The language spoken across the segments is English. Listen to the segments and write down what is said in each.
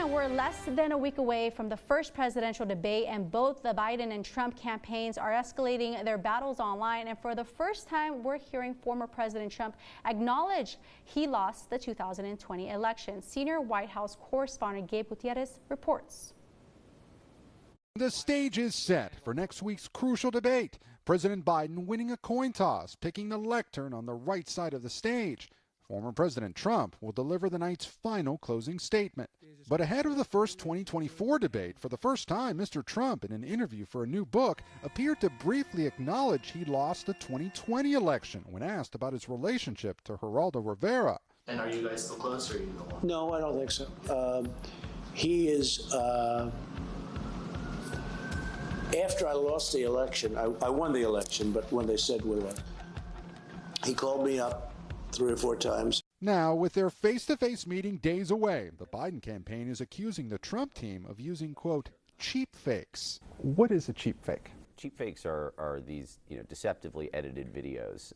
And we're less than a week away from the first presidential debate, and both the Biden and Trump campaigns are escalating their battles online. And for the first time, we're hearing former President Trump acknowledge he lost the 2020 election. Senior White House correspondent Gabe Gutierrez reports. The stage is set for next week's crucial debate. President Biden winning a coin toss, picking the lectern on the right side of the stage. Former President Trump will deliver the night's final closing statement. But ahead of the first 2024 debate, for the first time, Mr. Trump, in an interview for a new book, appeared to briefly acknowledge he lost the 2020 election when asked about his relationship to Geraldo Rivera. And are you guys still close, or are you no longer? No, I don't think so. He is... After I lost the election, I won the election, but when they said we won, he called me up 3 or 4 times. Now, with their face-to-face meeting days away, the Biden campaign is accusing the Trump team of using, quote, cheap fakes. What is a cheap fake? Cheap fakes are these deceptively edited videos,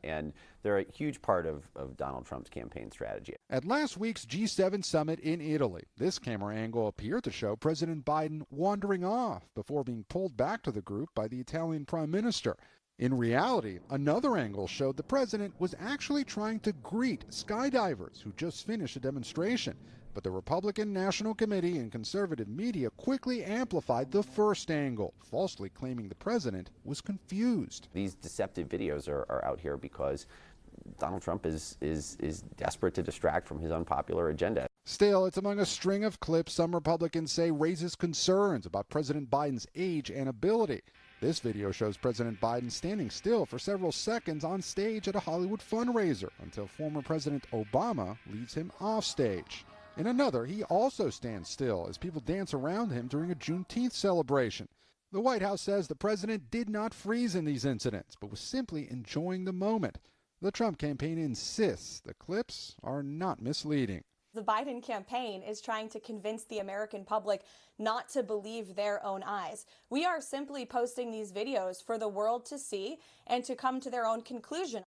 and they're a huge part of Donald Trump's campaign strategy. At last week's G7 summit in Italy, this camera angle appeared to show President Biden wandering off before being pulled back to the group by the Italian Prime Minister. In reality, another angle showed the president was actually trying to greet skydivers who just finished a demonstration. But the Republican National Committee and conservative media quickly amplified the first angle, falsely claiming the president was confused. These deceptive videos are out here because Donald Trump is desperate to distract from his unpopular agenda. Still, it's among a string of clips some Republicans say raises concerns about President Biden's age and ability. This video shows President Biden standing still for several seconds on stage at a Hollywood fundraiser until former President Obama leads him off stage. In another, he also stands still as people dance around him during a Juneteenth celebration. The White House says the president did not freeze in these incidents, but was simply enjoying the moment. The Trump campaign insists the clips are not misleading. The Biden campaign is trying to convince the American public not to believe their own eyes. We are simply posting these videos for the world to see and to come to their own conclusion.